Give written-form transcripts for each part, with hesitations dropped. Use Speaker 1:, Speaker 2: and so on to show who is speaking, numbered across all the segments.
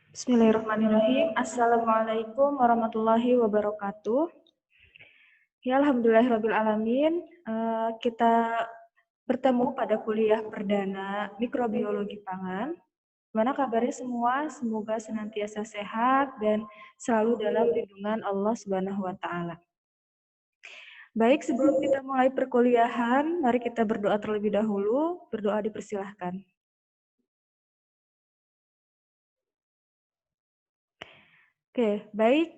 Speaker 1: Bismillahirrahmanirrahim. Assalamualaikum warahmatullahi wabarakatuh. Ya, alhamdulillahirrabbilalamin. Kita bertemu pada kuliah perdana mikrobiologi pangan. Gimana kabarnya semua? Semoga senantiasa sehat dan selalu dalam lindungan Allah Subhanahu wa taala. Baik, sebelum kita mulai perkuliahan, mari kita berdoa terlebih dahulu. Berdoa dipersilahkan. Oke, baik.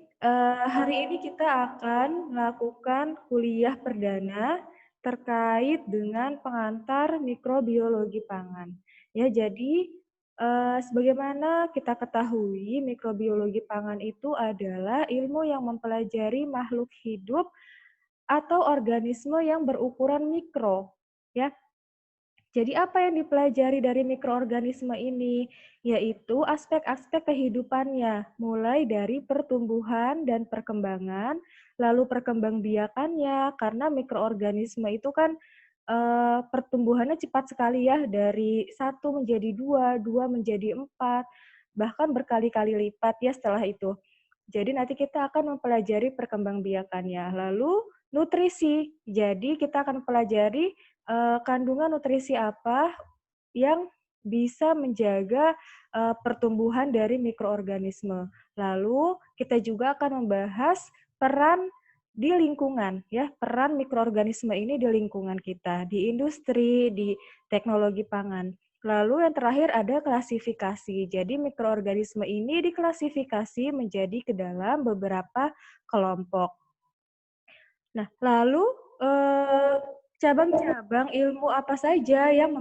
Speaker 1: Hari ini kita akan melakukan kuliah perdana terkait dengan pengantar mikrobiologi pangan. Ya, jadi sebagaimana kita ketahui, mikrobiologi pangan itu adalah ilmu yang mempelajari makhluk hidup atau organisme yang berukuran mikro. Ya, jadi apa yang dipelajari dari mikroorganisme ini? Yaitu aspek-aspek kehidupannya, mulai dari pertumbuhan dan perkembangan, lalu perkembangbiakannya, karena mikroorganisme itu kan pertumbuhannya cepat sekali ya, dari 1 menjadi 2, 2 menjadi 4, bahkan berkali-kali lipat ya setelah itu. Jadi nanti kita akan mempelajari perkembangbiakannya. Lalu nutrisi, jadi kita akan pelajari kandungan nutrisi apa yang bisa menjaga pertumbuhan dari mikroorganisme. Lalu kita juga akan membahas peran di lingkungan, ya, peran mikroorganisme ini di lingkungan kita, di industri, di teknologi pangan. Lalu yang terakhir ada klasifikasi. Jadi mikroorganisme ini diklasifikasi menjadi ke dalam beberapa kelompok. Nah, lalu cabang-cabang ilmu apa saja yang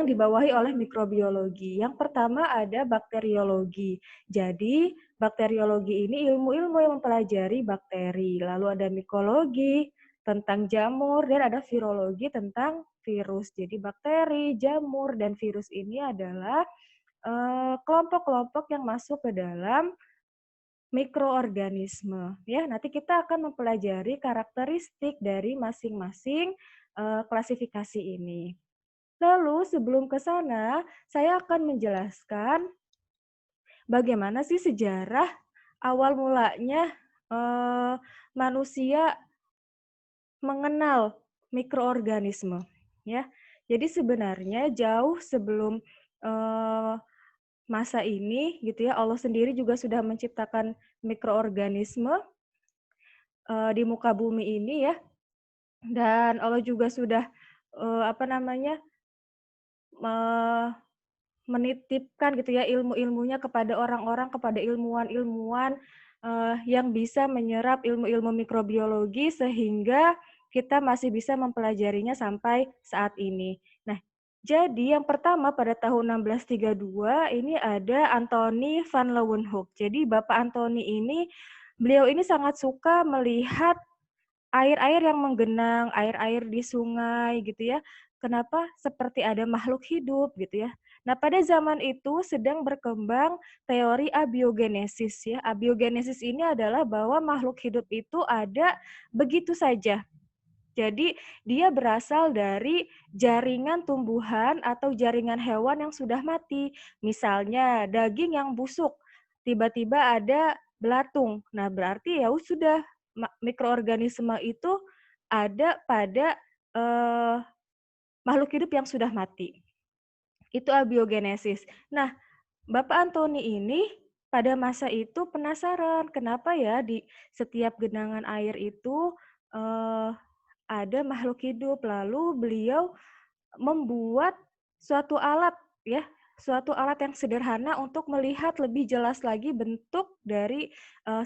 Speaker 1: dibawahi oleh mikrobiologi? Yang pertama ada bakteriologi. Jadi, bakteriologi ini ilmu-ilmu yang mempelajari bakteri. Lalu ada mikologi tentang jamur dan ada virologi tentang virus. Jadi, bakteri, jamur, dan virus ini adalah kelompok-kelompok yang masuk ke dalam mikroorganisme. Ya, nanti kita akan mempelajari karakteristik dari masing-masing klasifikasi ini. Lalu sebelum ke sana, saya akan menjelaskan bagaimana sih sejarah awal mulanya manusia mengenal mikroorganisme. Ya, jadi sebenarnya jauh sebelum masa ini, gitu ya, Allah sendiri juga sudah menciptakan mikroorganisme di muka bumi ini ya, dan Allah juga sudah menitipkan gitu ya ilmu-ilmunya kepada orang-orang, kepada ilmuwan-ilmuwan yang bisa menyerap ilmu-ilmu mikrobiologi sehingga kita masih bisa mempelajarinya sampai saat ini. Nah, jadi yang pertama pada tahun 1632 ini ada Anthony van Leeuwenhoek. Jadi Bapak Anthony ini, beliau ini sangat suka melihat air-air yang menggenang, air-air di sungai gitu ya. Kenapa? Seperti ada makhluk hidup gitu ya. Nah, pada zaman itu sedang berkembang teori abiogenesis ya. Abiogenesis ini adalah bahwa makhluk hidup itu ada begitu saja. Jadi dia berasal dari jaringan tumbuhan atau jaringan hewan yang sudah mati. Misalnya daging yang busuk, tiba-tiba ada belatung. Nah, berarti ya sudah mikroorganisme itu ada pada makhluk hidup yang sudah mati. Itu abiogenesis. Nah, Bapak Anthony ini pada masa itu penasaran kenapa ya di setiap genangan air itu ada makhluk hidup. Lalu beliau membuat suatu alat ya, suatu alat yang sederhana untuk melihat lebih jelas lagi bentuk dari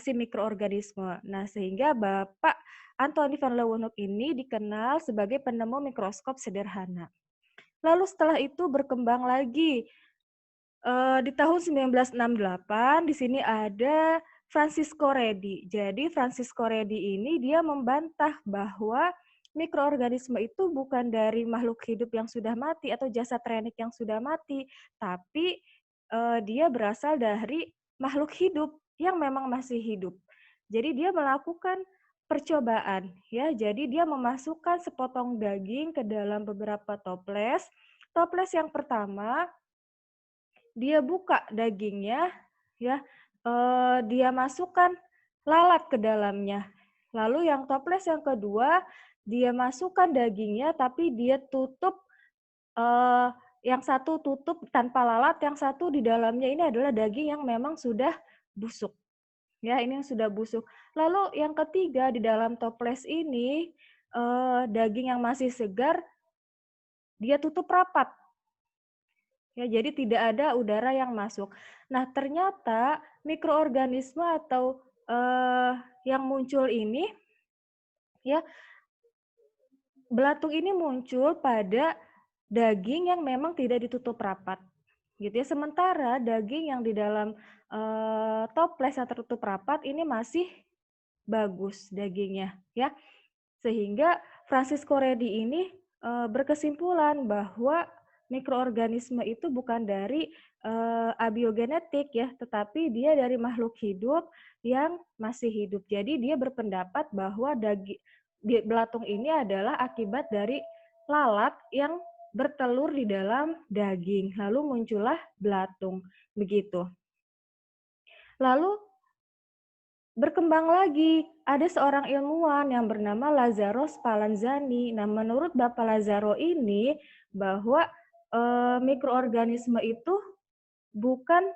Speaker 1: si mikroorganisme. Nah, sehingga Bapak Anthony van Leeuwenhoek ini dikenal sebagai penemu mikroskop sederhana. Lalu setelah itu berkembang lagi di tahun 1968 di sini ada Francisco Redi. Jadi Francisco Redi ini dia membantah bahwa mikroorganisme itu bukan dari makhluk hidup yang sudah mati atau jasad renik yang sudah mati, tapi dia berasal dari makhluk hidup yang memang masih hidup. Jadi dia melakukan percobaan ya. Jadi dia memasukkan sepotong daging ke dalam beberapa toples. Toples yang pertama dia buka dagingnya, ya, dia masukkan lalat ke dalamnya. Lalu yang toples yang kedua, dia masukkan dagingnya tapi dia tutup, yang satu tutup tanpa lalat, yang satu di dalamnya ini adalah daging yang memang sudah busuk. Ya, ini yang sudah busuk. Lalu yang ketiga di dalam toples ini, daging yang masih segar, dia tutup rapat. Ya, jadi tidak ada udara yang masuk. Nah, ternyata mikroorganisme atau yang muncul ini, ya, belatung ini muncul pada daging yang memang tidak ditutup rapat, gitu ya. Sementara daging yang di dalam toples yang tertutup rapat ini masih bagus dagingnya, ya. Sehingga Francisco Redi ini berkesimpulan bahwa mikroorganisme itu bukan dari abiogenetik ya, tetapi dia dari makhluk hidup yang masih hidup. Jadi dia berpendapat bahwa belatung ini adalah akibat dari lalat yang bertelur di dalam daging. Lalu muncullah belatung. Begitu. Lalu berkembang lagi, ada seorang ilmuwan yang bernama Lazzaro Spallanzani. Nah, menurut Bapak Lazzaro ini, bahwa mikroorganisme itu bukan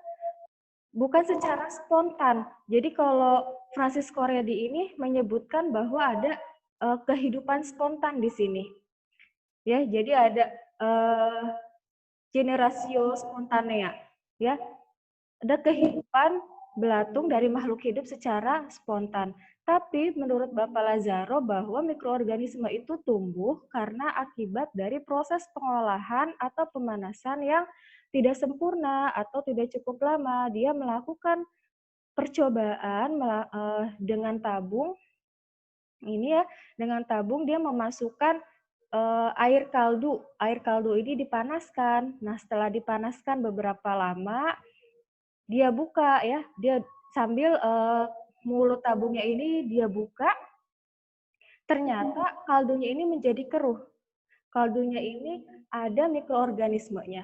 Speaker 1: secara spontan. Jadi kalau Francisco Redi ini menyebutkan bahwa ada kehidupan spontan di sini. Ya, jadi ada generatio spontanea. Ya, ada kehidupan belatung dari makhluk hidup secara spontan. Tapi menurut Bapak Lazzaro bahwa mikroorganisme itu tumbuh karena akibat dari proses pengolahan atau pemanasan yang tidak sempurna atau tidak cukup lama. Dia melakukan percobaan dengan tabung. Ini ya, dengan tabung dia memasukkan air kaldu. Air kaldu ini dipanaskan. Nah, setelah dipanaskan beberapa lama, dia buka ya, dia sambil mulut tabungnya ini dia buka, ternyata kaldunya ini menjadi keruh. Kaldunya ini ada mikroorganismenya.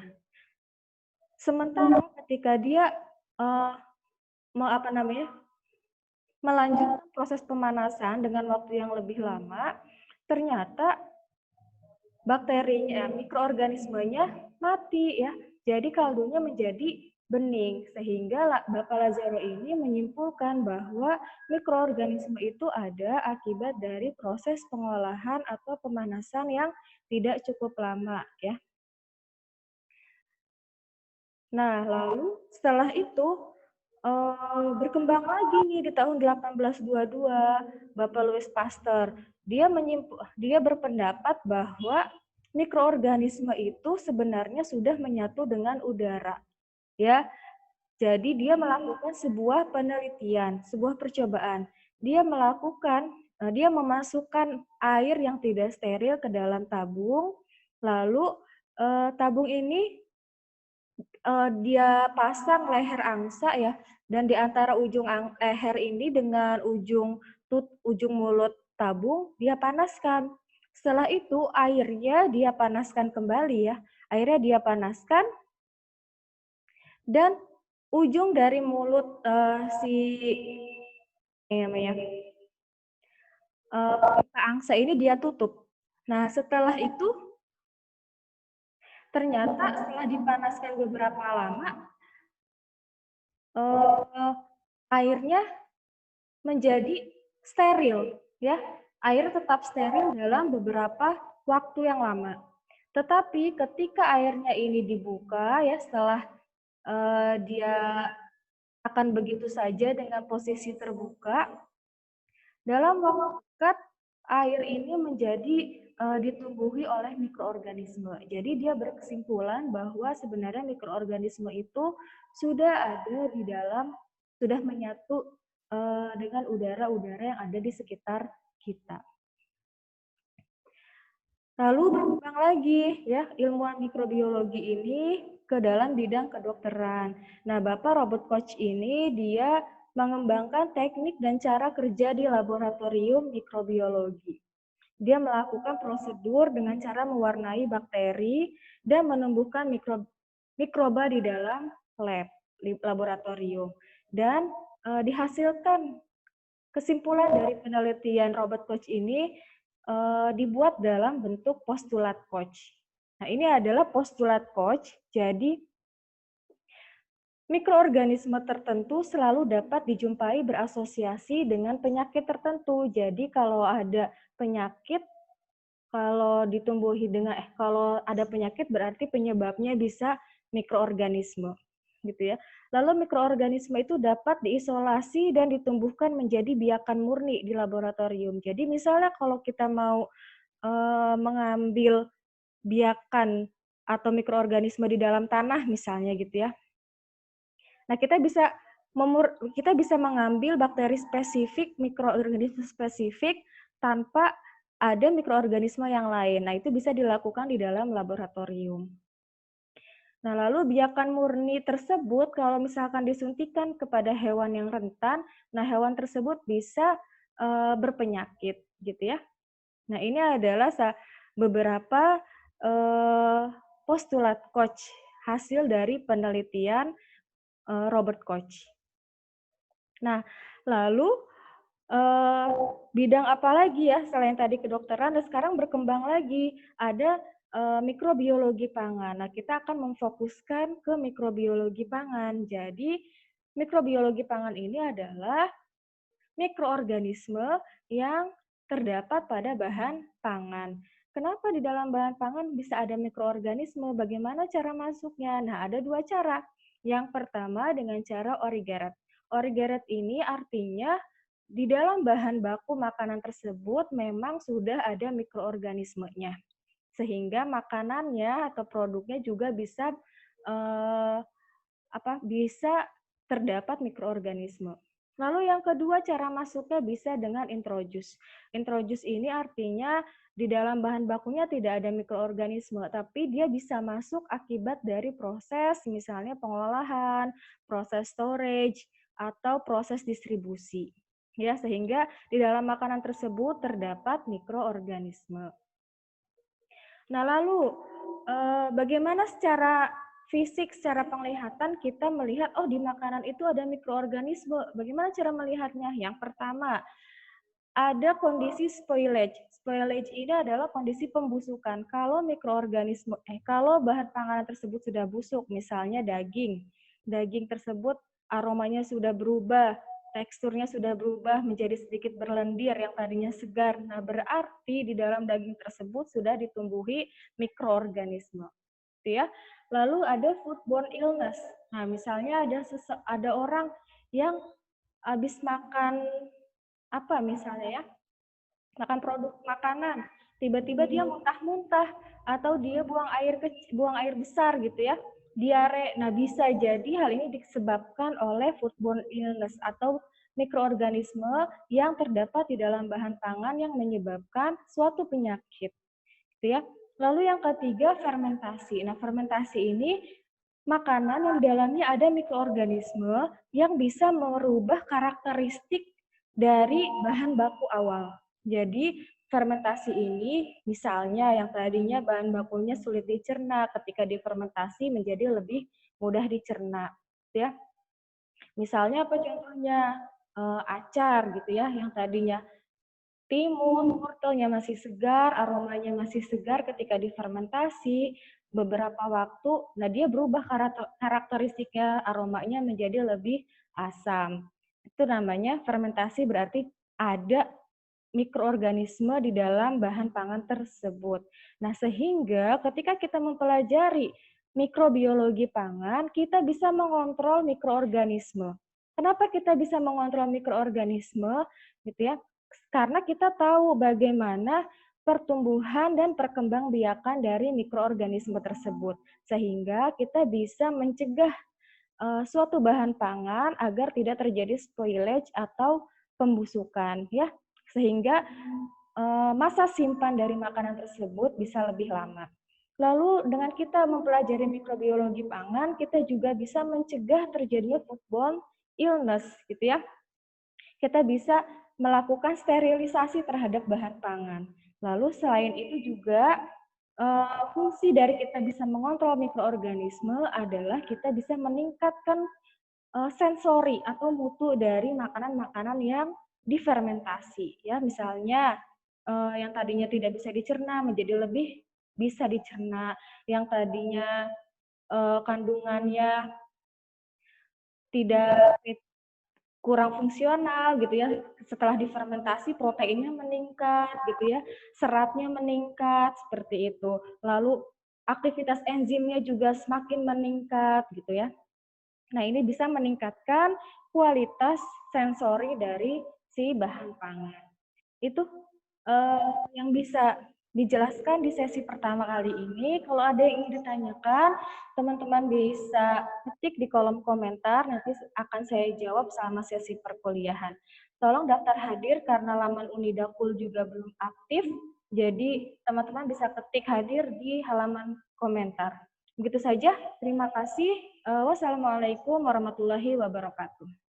Speaker 1: Sementara ketika dia melanjutkan proses pemanasan dengan waktu yang lebih lama, ternyata bakterinya, mikroorganismenya mati ya. Jadi kaldunya menjadi bening, sehingga Bapak Lazzaro ini menyimpulkan bahwa mikroorganisme itu ada akibat dari proses pengolahan atau pemanasan yang tidak cukup lama ya. Nah, lalu setelah itu berkembang lagi nih di tahun 1822, Bapak Louis Pasteur. Dia berpendapat bahwa mikroorganisme itu sebenarnya sudah menyatu dengan udara. Ya, jadi dia melakukan sebuah penelitian, sebuah percobaan. Dia memasukkan air yang tidak steril ke dalam tabung, lalu tabung ini dia pasang leher angsa ya, dan di antara ujung leher ini dengan ujung mulut tabung dia panaskan. Setelah itu airnya dia panaskan kembali ya. Airnya dia panaskan dan ujung dari mulut angsa ini dia tutup. Nah, setelah itu ternyata setelah dipanaskan beberapa lama, airnya menjadi steril, ya. Air tetap steril dalam beberapa waktu yang lama. Tetapi ketika airnya ini dibuka, ya, setelah dia akan begitu saja dengan posisi terbuka, dalam waktu dekat air ini menjadi ditumbuhi oleh mikroorganisme. Jadi dia berkesimpulan bahwa sebenarnya mikroorganisme itu sudah ada di dalam, sudah menyatu dengan udara-udara yang ada di sekitar kita. Lalu berkembang lagi ya ilmuwan mikrobiologi ini ke dalam bidang kedokteran. Nah, Bapak Robert Koch ini dia mengembangkan teknik dan cara kerja di laboratorium mikrobiologi. Dia melakukan prosedur dengan cara mewarnai bakteri dan menumbuhkan mikroba di dalam laboratorium. Dan dihasilkan kesimpulan dari penelitian robot coach ini dibuat dalam bentuk postulat coach. Nah, ini adalah postulat coach. Jadi, mikroorganisme tertentu selalu dapat dijumpai berasosiasi dengan penyakit tertentu. Jadi kalau ada penyakit, kalau ada penyakit berarti penyebabnya bisa mikroorganisme, gitu ya. Lalu mikroorganisme itu dapat diisolasi dan ditumbuhkan menjadi biakan murni di laboratorium. Jadi misalnya kalau kita mau mengambil biakan atau mikroorganisme di dalam tanah misalnya gitu ya. Nah, kita bisa mengambil bakteri spesifik, mikroorganisme spesifik tanpa ada mikroorganisme yang lain. Nah, itu bisa dilakukan di dalam laboratorium. Nah, lalu biakan murni tersebut kalau misalkan disuntikan kepada hewan yang rentan, nah hewan tersebut bisa berpenyakit, gitu ya. Nah, ini adalah beberapa postulat Koch hasil dari penelitian Robert Koch. Nah, lalu bidang apa lagi ya selain tadi kedokteran, dan sekarang berkembang lagi ada mikrobiologi pangan. Nah, kita akan memfokuskan ke mikrobiologi pangan. Jadi, mikrobiologi pangan ini adalah mikroorganisme yang terdapat pada bahan pangan. Kenapa di dalam bahan pangan bisa ada mikroorganisme? Bagaimana cara masuknya? Nah, ada dua cara. Yang pertama dengan cara Origeret. Origeret ini artinya di dalam bahan baku makanan tersebut memang sudah ada mikroorganismenya. Sehingga makanannya atau produknya juga bisa bisa terdapat mikroorganisme. Lalu yang kedua cara masuknya bisa dengan introduce. Introduce ini artinya di dalam bahan bakunya tidak ada mikroorganisme, tapi dia bisa masuk akibat dari proses misalnya pengolahan, proses storage, atau proses distribusi. Ya, sehingga di dalam makanan tersebut terdapat mikroorganisme. Nah, lalu bagaimana secara fisik, secara penglihatan kita melihat, oh di makanan itu ada mikroorganisme. Bagaimana cara melihatnya? Yang pertama, ada kondisi spoilage. Spoilage ini adalah kondisi pembusukan. Kalau kalau bahan panganan tersebut sudah busuk, misalnya daging tersebut aromanya sudah berubah, teksturnya sudah berubah menjadi sedikit berlendir yang tadinya segar. Nah, berarti di dalam daging tersebut sudah ditumbuhi mikroorganisme. Gitu ya. Lalu ada foodborne illness. Nah, misalnya ada orang yang habis makan misalnya ya, makan produk makanan, tiba-tiba dia muntah-muntah atau dia buang air besar gitu ya, diare. Nah, bisa jadi hal ini disebabkan oleh foodborne illness atau mikroorganisme yang terdapat di dalam bahan pangan yang menyebabkan suatu penyakit, gitu ya. Lalu yang ketiga fermentasi. Nah, fermentasi ini makanan yang di dalamnya ada mikroorganisme yang bisa merubah karakteristik dari bahan baku awal. Jadi fermentasi ini misalnya yang tadinya bahan bakunya sulit dicerna, ketika difermentasi menjadi lebih mudah dicerna, ya. Misalnya apa contohnya? Acar gitu ya, yang tadinya timun, wortelnya masih segar, aromanya masih segar ketika difermentasi, beberapa waktu, nah dia berubah karakteristiknya, aromanya menjadi lebih asam. Itu namanya fermentasi, berarti ada mikroorganisme di dalam bahan pangan tersebut. Nah, sehingga ketika kita mempelajari mikrobiologi pangan, kita bisa mengontrol mikroorganisme. Kenapa kita bisa mengontrol mikroorganisme? Gitu ya. Karena kita tahu bagaimana pertumbuhan dan perkembangbiakan dari mikroorganisme tersebut. Sehingga kita bisa mencegah suatu bahan pangan agar tidak terjadi spoilage atau pembusukan, ya, sehingga masa simpan dari makanan tersebut bisa lebih lama. Lalu dengan kita mempelajari mikrobiologi pangan, kita juga bisa mencegah terjadinya foodborne illness, gitu ya. Kita bisa melakukan sterilisasi terhadap bahan pangan. Lalu selain itu juga Fungsi dari kita bisa mengontrol mikroorganisme adalah kita bisa meningkatkan sensori atau mutu dari makanan-makanan yang difermentasi. Ya, misalnya yang tadinya tidak bisa dicerna menjadi lebih bisa dicerna, yang tadinya kandungannya tidak kurang fungsional gitu ya, setelah difermentasi proteinnya meningkat gitu ya, seratnya meningkat seperti itu. Lalu aktivitas enzimnya juga semakin meningkat gitu ya. Nah, ini bisa meningkatkan kualitas sensori dari si bahan pangan. Itu yang bisa dijelaskan di sesi pertama kali ini. Kalau ada yang ingin ditanyakan, teman-teman bisa ketik di kolom komentar, nanti akan saya jawab selama sesi perkuliahan. Tolong daftar hadir karena laman Unidakul juga belum aktif, jadi teman-teman bisa ketik hadir di halaman komentar. Begitu saja, terima kasih. Wassalamualaikum warahmatullahi wabarakatuh.